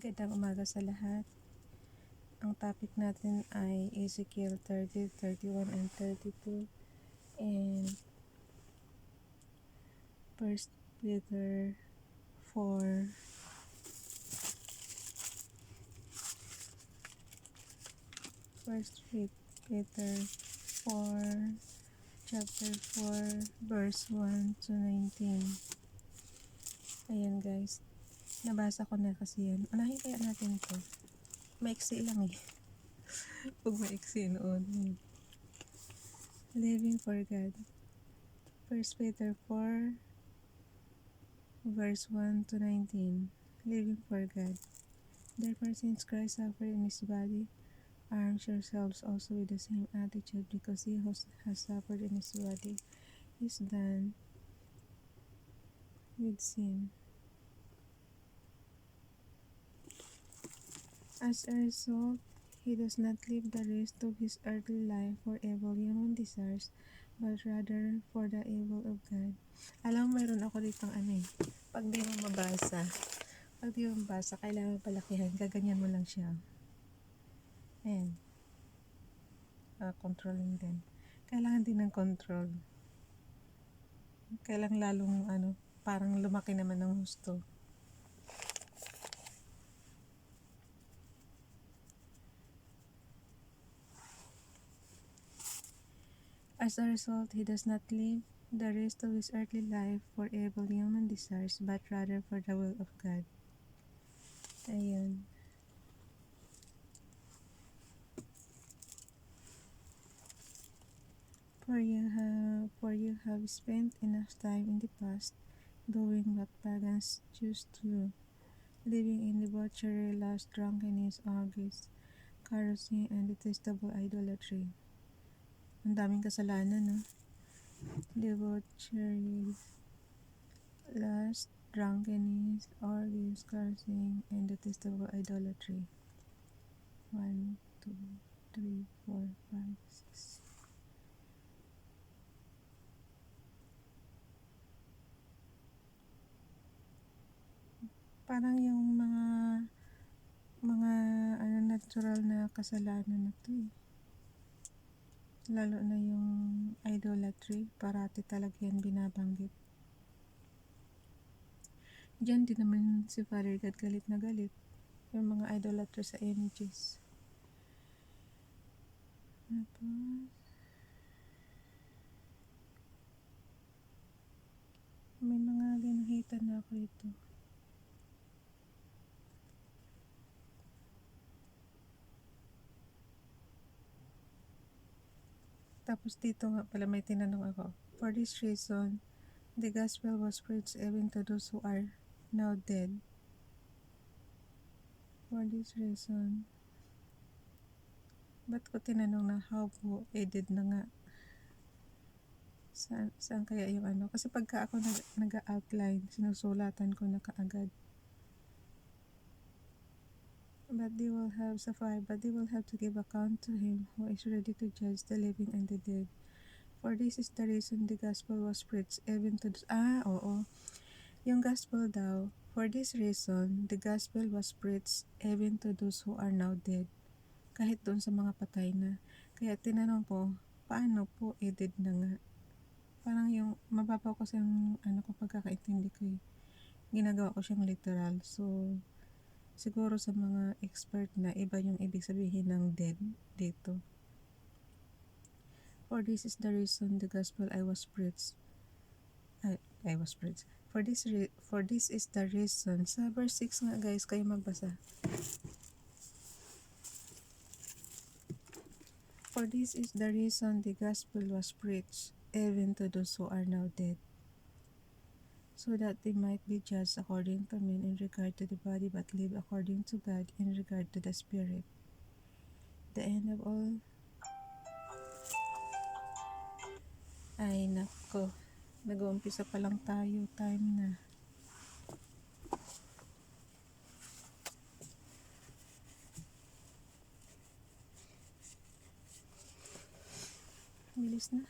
Magandang umaga sa lahat. Ang topic natin ay Ezekiel 30, 31, and 32 and 1Peter 4 Peter 4 chapter 4 verse 1 to 19. Ayan guys, nabasa ko na kasi yan. Unahin kaya natin to. Maiksi lang eh. Pag maiksi noon. Living for God. 1Peter 4 verse 1 to 19. Living for God. Therefore, since Christ suffered in his body, arm yourselves also with the same attitude, because he who has suffered in his body is done with sin. As a result, he does not live the rest of his earthly life for evil human desires, but rather for the evil of God. Alam mo, mayroon ako ditong pag di mo mabasa, kailangan palakihan, gaganyan mo lang siya. Ayan. Controlling din. Kailangan din ng control. Kailangan lalong parang lumaki naman ng husto. As a result, he does not live the rest of his earthly life for evil human desires, but rather for the will of God. Ayun. For you have spent enough time in the past doing what pagans choose to do, living in debauchery, lust, drunkenness, orgies, carousing, and detestable idolatry. Ang daming kasalanan, no? Debauchery, lust, drunkenness, orgies, carousing, and detestable idolatry. 1, 2, 3, 4, 5, 6. Parang yung mga natural na kasalanan na to eh. Lalo na yung idolatry, parati talaga yan binabanggit. Diyan din naman si Father God galit na galit. Yung mga idolatry sa images. May mga ginuhitan na ako ito. Tapos dito nga pala may tinanong ako. For this reason, the gospel was preached even to those who are now dead. For this reason. Ba't ko tinanong na how po, dead na nga. Saan kaya yung Kasi pagka ako nag-outline, sinusulatan ko na kaagad. But they will have to give account to him who is ready to judge the living and the dead. For this is the reason the gospel was preached even to those... oo. Yung gospel daw, for this reason, the gospel was preached even to those who are now dead. Kahit doon sa mga patay na. Kaya tinanong ko, paano po dead na nga? Parang yung mababaw ko sa yung pagkakaintindi ko eh. Ginagawa ko siyang literal. So, siguro sa mga expert na iba yung ibig sabihin ng dead dito. For this is the reason the gospel I was preached. For this is the reason. Sa verse 6 nga guys, kayo magbasa. For this is the reason the gospel was preached, even to those who are now dead, so that they might be judged according to men in regard to the body, but live according to God in regard to the Spirit. The end of all. Ay nako, nag-uumpisa pa lang tayo, time na. Bilis na.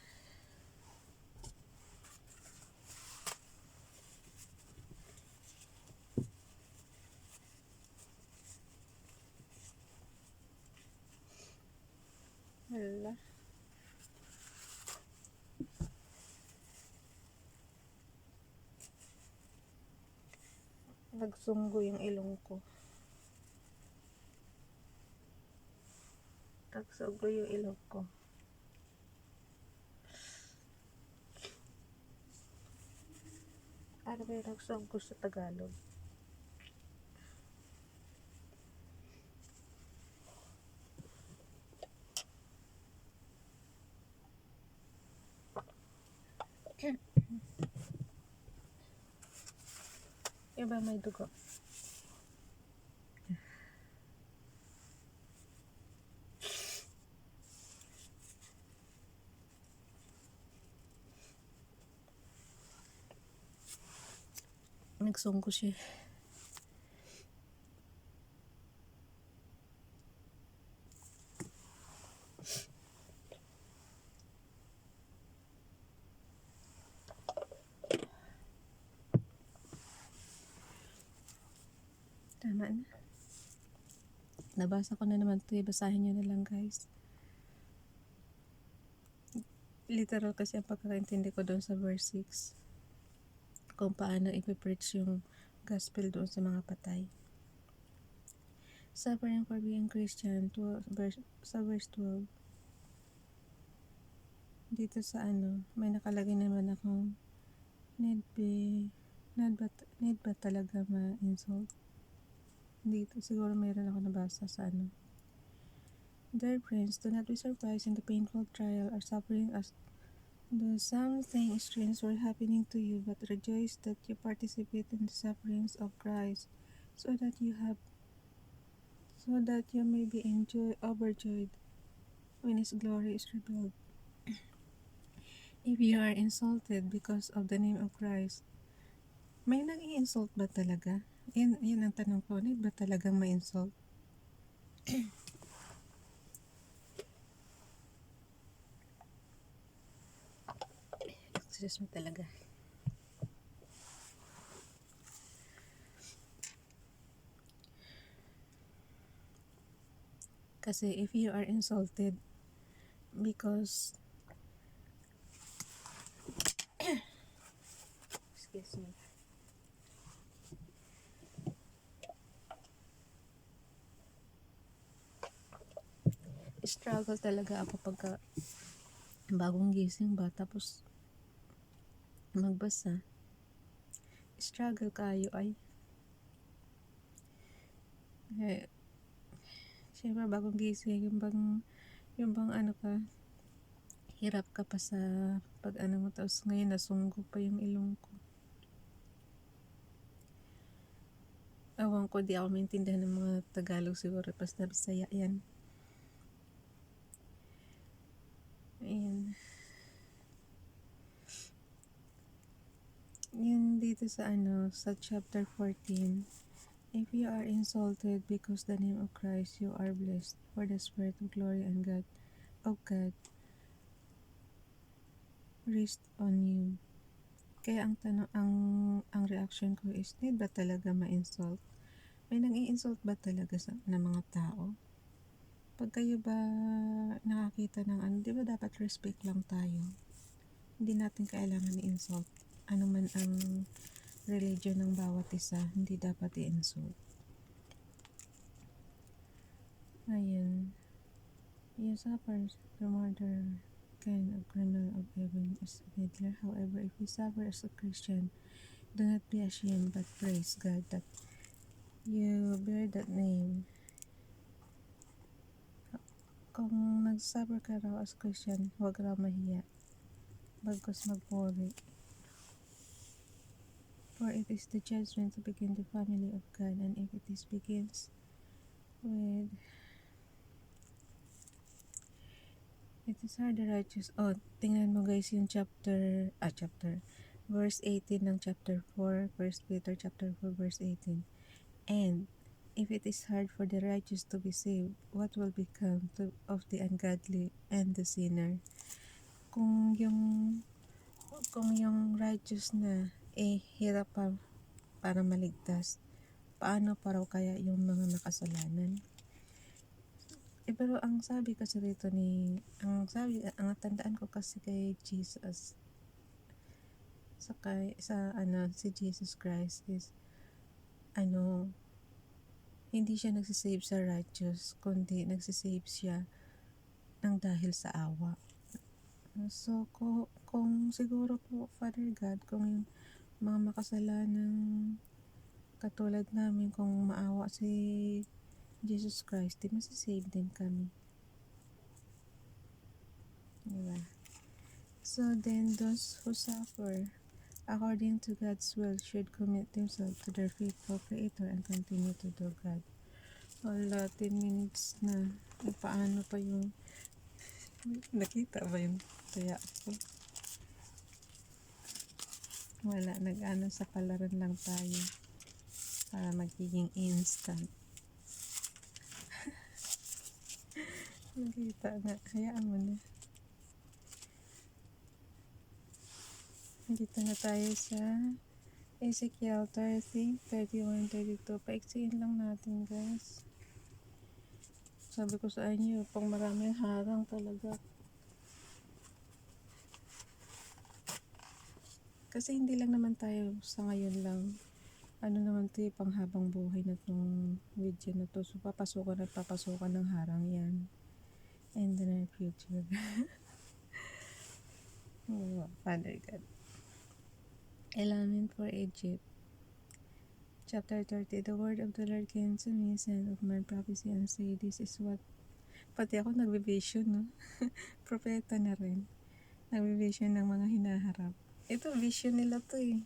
Nagsunggo yung ilong ko. Nagsunggo yung ilong ko. Ano ba yung nagsunggo sa Tagalog? Yung ba may dugo? Nagsunggo siya. Tama na. Nabasa ko na naman ito. Basahin nyo na lang, guys. Literal kasi ang pagkakaintindi ko doon sa verse 6. Kung paano ipipreach yung gospel doon sa mga patay. Suffering for being Christian, sa verse 12. Dito sa may nakalagay naman akong need ba talaga ma-insult? Dito siguro mayroon ako nabasa sa Dear friends, do not be surprised in the painful trial or suffering as though something strange were happening to you, but rejoice that you participate in the sufferings of Christ, so that you may be overjoyed when His glory is revealed. If you are insulted because of the name of Christ, may nag-i-insult ba talaga? Yan ang tanong ko, need ba talagang ma-insult? Excuse me talaga. Kasi if you are insulted because excuse me. Struggle talaga ako pagka bagong gising ba, tapos magbasa. Struggle kayo ay. Siyempre bagong gising, yung bang hirap ka pa sa pag mo, tapos ngayon nasunggo pa yung ilong ko. Awan ko, di ako maintindihan ng mga Tagalog siguro, basta Bisaya yan. Ayan. Yun dito sa sa chapter 14. If you are insulted because the name of Christ, you are blessed, for the Spirit of glory and God rest on you. Kaya ang reaction ko is, need ba talaga ma-insult? May nang-i-insult ba talaga ng mga tao? Pag kayo ba nakakita ng di ba dapat respect lang tayo? Hindi natin kailangan i-insult. Ano man ang religion ng bawat isa, hindi dapat i-insult. Ayan. You suffers the murder kind of criminal of heaven is Hitler. However, if you suffer as a Christian, do not be ashamed, but praise God that you bear that name. Kung nag-suffer ka raw as Christian, huwag raw mahiya, bagkus magpuri. For it is the judgment to begin the family of God, and if it begins with it is hard the righteous. Tingnan mo guys yung verse 18 ng chapter 4, 1 Peter chapter 4 verse 18. And if it is hard for the righteous to be saved, what will become of the ungodly and the sinner? Kung yung righteous na hirap pa para maligtas, paano pa raw kaya yung mga makasalanan? Pero ang sabi kasi rito ang tandaan ko kasi kay Jesus, si Jesus Christ is, hindi siya nagsisave sa righteous, kundi nagsisave siya ng dahil sa awa. So, kung siguro po, Father God, kung yung mga makasalanang katulad namin, kung maawa si Jesus Christ, di masasave din kami. Diba? So then, those who suffer according to God's will should commit themselves to their faithful Creator and continue to do God. Wala, 10 minutes na. Paano pa yung nakita ba yung kaya ko? Wala, nag-ano sa palaran lang tayo para magiging instant. Nakita nga, hayaan mo na. Dito na tayo sa Ezekiel 30, 31, 32. Paiksiin lang natin, guys. Sabi ko sa inyo, pang maraming harang talaga. Kasi hindi lang naman tayo sa ngayon lang. Ano naman ito, pang habang buhay na itong video na to. So, papasukan at papasukan ng harang yan. In the near future. Oh, Father God. Elamin for Egypt. Chapter 30. The word of the Lord came to me, son of man, prophecy and say, this is what. Pati ako nagbe-vision, no? Propeta na rin. Nagbe-vision ng mga hinaharap. Ito, vision nila to eh.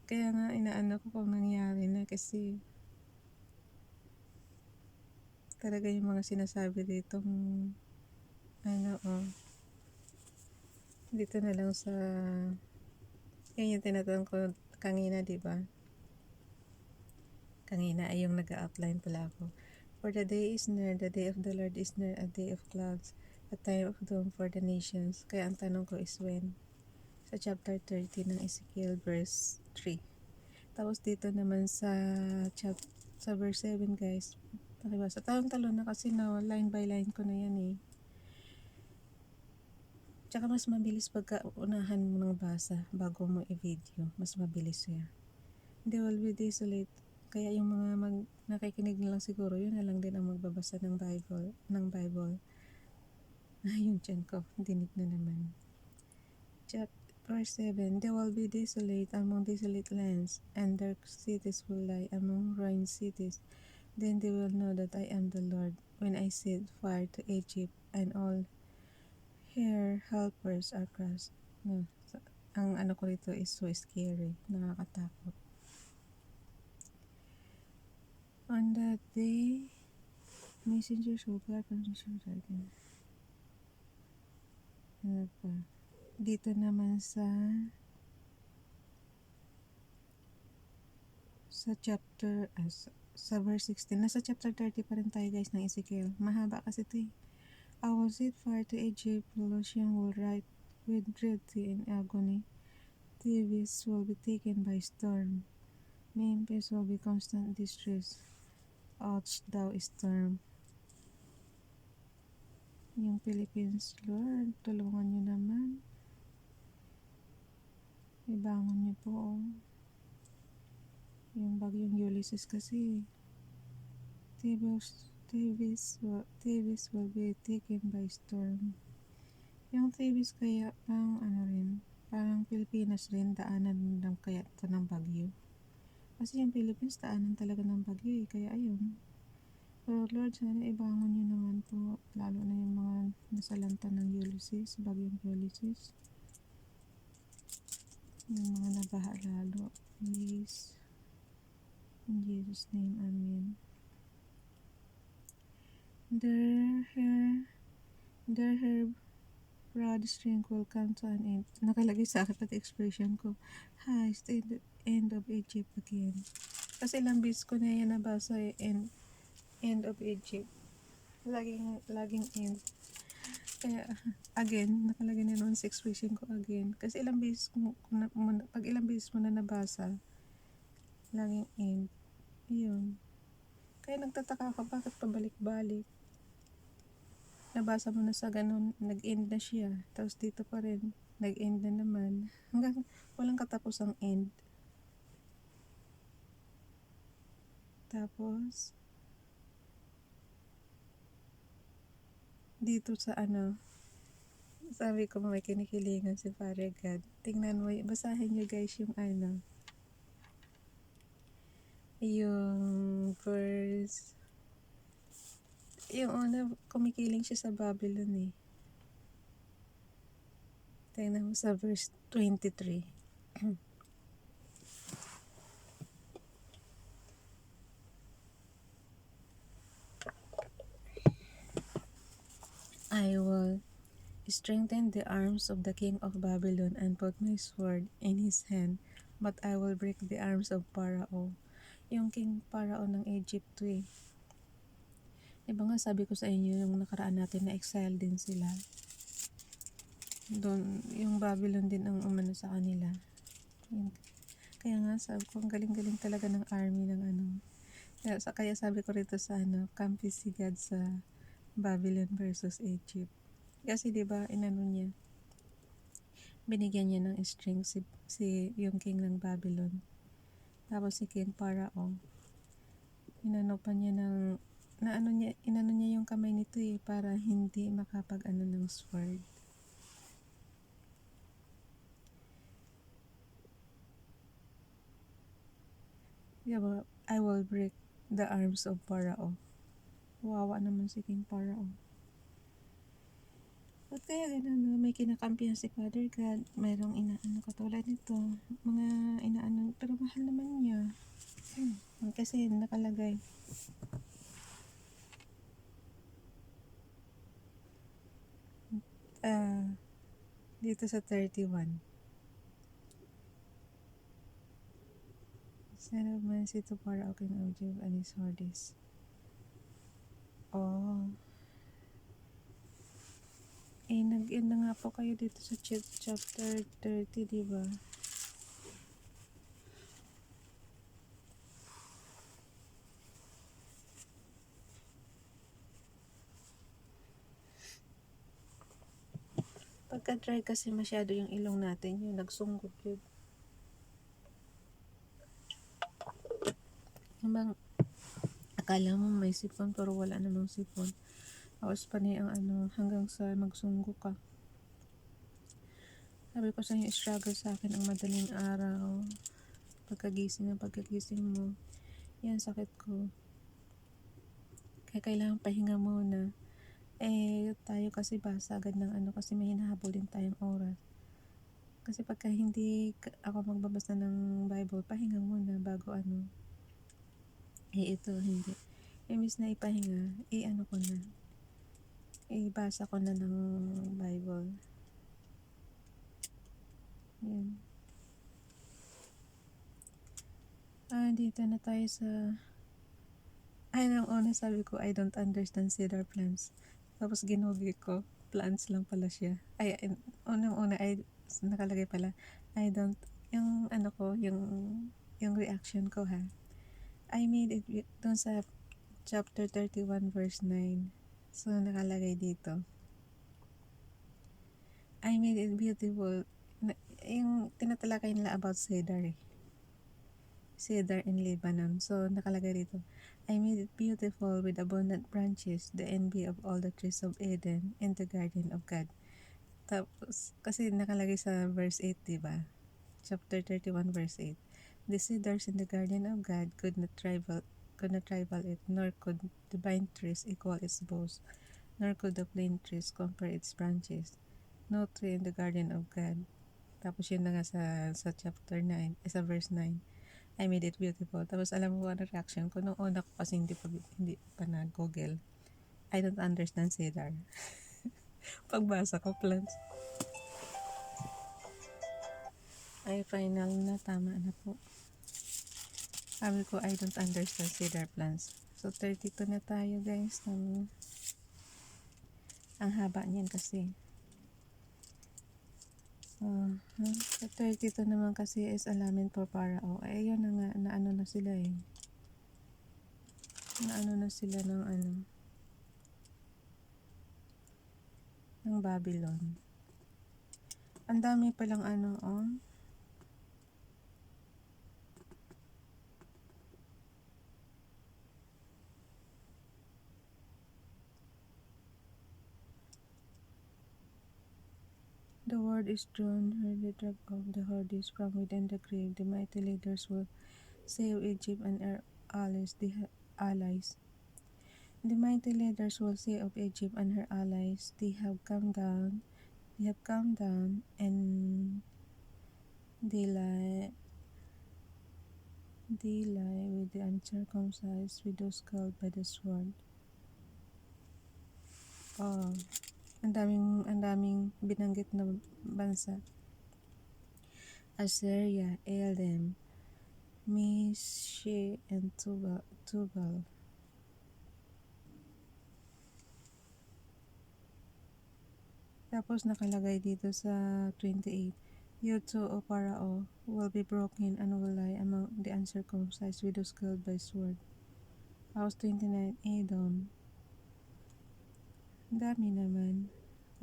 Kaya nga, inaano ko kung nangyari na kasi talaga yung mga sinasabi dito, dito na lang sa, yun yung tinatanong ko kanina, diba? Kanina ay yung nag-outline pala ako. For the day is near, the day of the Lord is near, a day of clouds, a time of doom for the nations. Kaya ang tanong ko is when? Sa chapter 30 ng Ezekiel verse 3. Tapos dito naman sa verse 7, guys. Pakibasa. Talon-talon na kasi na line by line ko na yan eh. Tsaka mas mabilis pagka unahan mo ng basa bago mo i-video. Mas mabilis yan. They will be desolate. Kaya yung mga nakikinig na lang siguro, yun na lang din ang magbabasa ng Bible. Yung tiyan ko, dinig na naman. Verse 7, they will be desolate among desolate lands, and their cities will lie among ruined cities. Then they will know that I am the Lord, when I set fire to Egypt, and all her helpers are crushed. No, ang ano ko rito is so scary, nakakatakot. On that day, messengers will fly from the shoulder. Ano pa? Dito naman sa chapter, sa verse 16. Nasa chapter 30 pa rin tayo, guys, ng Ezekiel. Mahaba kasi ito eh. I will set fire to Egypt, Colossian will write with dread and agony. Thebes will be taken by storm. Memphis will be constant distress. Ouch, thou storm. Yung Philippines, Lord, tulungan nyo naman. Ibangon nyo po. Yung bagyong Ulysses kasi. Thebes will be taken by storm. Yung Thebes kaya parang Pilipinas rin, daanan ng kaya ito ng bagyo. Kasi yung Philippines, daanan talaga ng bagyo eh. Kaya ayun. Pero Lord, sana ibangon nyo naman po, lalo na yung mga nasalanta ng Ulysses, bagyong Ulysses. Yung mga nabaha lalo. Please. In Jesus' name, Amen. Their broad strength will come to an end. Nakalagay sa akin pati expression ko. It's the end of Egypt again. Kasi ilang beses ko na yan nabasa eh, end of Egypt. Laging end. Kaya, again, nakalagay na naman sa expression ko again. Kasi ilang beses pag ilang beses mo na nabasa, laging end. Yun. Kaya nagtataka ka, bakit pabalik-balik? Nabasa mo na sa ganun, nag-end na siya. Tapos dito pa rin, nag-end na naman. Hanggang walang katapos ang end. Tapos, dito sa sabi ko may kinikilingan si Father God. Tingnan mo, basahin nyo guys yung verse, yung una, kumikiling siya sa Babylon eh. Tingnan mo sa verse 23. I will strengthen the arms of the king of Babylon and put my sword in his hand, but I will break the arms of Pharaoh. Yung king Pharaoh ng Egypt to eh. Diba nga sabi ko sa inyo yung nakaraan natin na exile din sila. Doon, yung Babylon din ang umano sa kanila. Kaya nga sabi ko, ang galing-galing talaga ng army ng Kaya sabi ko rito sa Campi Sigad sa Babylon versus Egypt. Kasi diba, niya, binigyan niya ng strength si yung king ng Babylon. Tapos si King Pharaoh, inano pa niya ng, inano niya yung kamay nito eh, para hindi makapag ng sword. Diba, I will break the arms of Pharaoh. Wawa naman si King Pharaoh. At kaya ganun, may kinakampihan si Father God, mayroong inaano katulad nito, mga inaano, pero mahal naman niya. Kasi nakalagay, dito sa 31. Son of man, si to Pharaoh, king of Egypt, and his hordes. Oh. Nag-end na nga po kayo dito sa chapter 30, diba? Pagka-dry kasi masyado yung ilong natin, yung nagsunggot yun. Bang, akala mo may sipon pero wala namang sipon. Tapos pa niya ang hanggang sa magsunggo ka. Sabi ko sa inyo, struggle sa akin ang madaling araw. Pagkagising mo. Yan, sakit ko. Kaya kailangan pahinga muna. Tayo kasi basa agad ng kasi may hinahabol din tayong oras. Kasi pagka hindi ako magbabasa ng Bible, pahinga muna bago ito, hindi. Imbis na ipahinga, ko na. Ibasa ko na ng Bible. Yan. Dito na tayo sa... nung una sabi ko, I don't understand cedar plants. Tapos ginugi ko, plants lang pala siya. Unang-una, nakalagay pala, I don't, yung yung reaction ko ha. I made it dun sa chapter 31 verse 9. So, nakalagay dito. I made it beautiful. Yung tinatalakay nila about cedar eh. Cedar in Lebanon. So, nakalagay dito. I made it beautiful with abundant branches, the envy of all the trees of Eden in the garden of God. Tapos, kasi nakalagay sa verse 8, diba? Chapter 31 verse 8. The cedars in the garden of God could not rival it, nor could the vine trees equal its boughs, nor could the plane trees compare its branches. No tree in the garden of God. Tapos yun na nga sa chapter 9, sa verse 9. I made it beautiful. Tapos alam mo ano reaction ko? Noong una ko kasi hindi pa na-google. I don't understand cedar. Pagbasa ko, plants. Ay, final na. Tama na po. Sabi ko, I don't understand cedar plants. So, 32 na tayo guys. Ang haba niyan kasi. Sa 32 naman kasi is alamin for Pharaoh. Yun na nga, naano na sila eh. Naano na sila ng ng Babylon. Ang dami palang the word is drawn, heard the track of the Hordis from within the grave. The mighty leaders will save Egypt and her allies. The mighty leaders will say of Egypt and her allies, they have come down, and they lie with the uncircumcised, with those killed by the sword. Oh, ang daming binanggit na bansa. Assyria, Elam, Meshe, and Tubal. Tapos nakalagay dito sa 28, You too, O Parao, will be broken and will lie among the uncircumcised, with those killed by sword. House 29, Edom. Dami naman.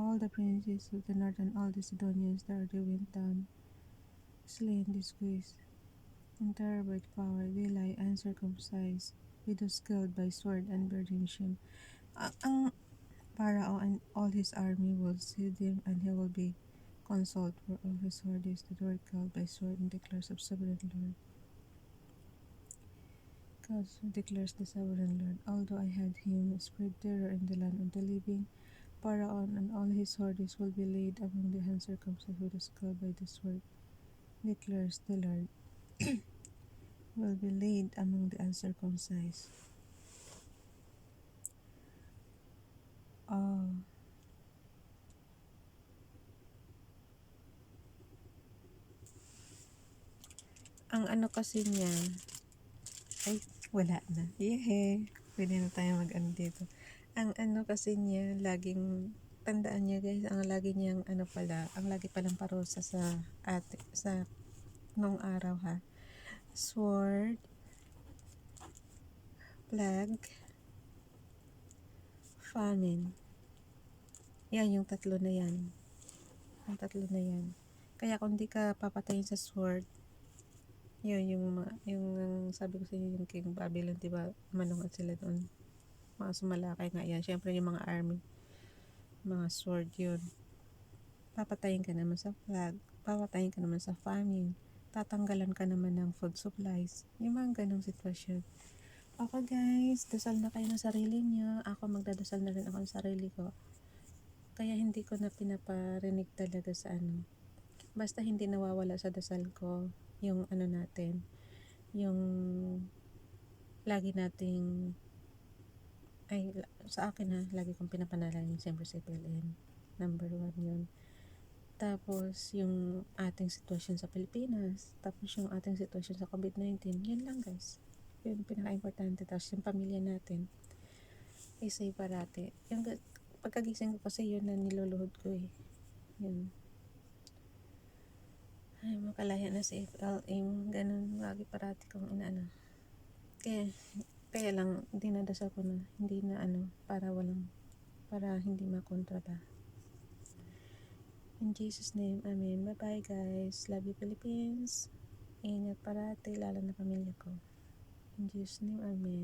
All the princes of the north and all the Sidonians that they went down, slain, disgraced, and terror by power, they lie uncircumcised, with those killed by sword and burning shame. Ang Pharaoh and all his army will see him, and he will be consoled for all his hordes that were killed by sword, and declares of sovereign Lord. God declares the sovereign Lord, although I had him spread terror in the land of the living, Pharaoh and all his hordes will be laid among the uncircumcised, with those killed by the sword, declares the Lord. Will be laid among the uncircumcised. Oh. Ang ano kasi niya, ay, wala na. Yehe. Pwede na tayo mag-ano dito. Ang ano kasi niya, laging, tandaan niya guys, ang lagi niyang ano pala, ang lagi palang parusa sa nung araw ha. Sword, plague, famine. Yan, yung tatlo na yan. Ang tatlo na yan. Kaya kung di ka papatayin sa sword, yun, yung sabi ko sa inyo, yung King Babylon, diba, manungat sila doon. Mga sumalakay nga yan. Siyempre yung mga army, mga sword yun. Papatayin ka naman sa flag, papatayin ka naman sa famine, tatanggalan ka naman ng food supplies. Yung mga ganong sitwasyon. Okay guys, dasal na kayo ng sarili niyo. Ako magdadasal na rin ako ng sarili ko. Kaya hindi ko na pinaparinig talaga sa ano. Basta hindi nawawala sa dasal ko yung ano natin, yung lagi nating sa akin ha, lagi kong pinapanalangin siyempre sa PLN. Number 1 yun. Tapos yung ating sitwasyon sa Pilipinas, tapos yung ating sitwasyon sa COVID-19, yun lang guys. Yun pinaka-importante. Tapos yung pamilya natin, isay parati. Yung pagkagising ko kasi yun na niluluhod ko eh. Yun. Ay, makalaya na si FLM. Ganun, lagi parati kong inaano. Kaya lang, dinadasal ko na, hindi na ano, para hindi makontra ba. In Jesus' name, Amen. Bye-bye guys. Love you Philippines. Ingat parati, lalo na pamilya ko. In Jesus' name, Amen.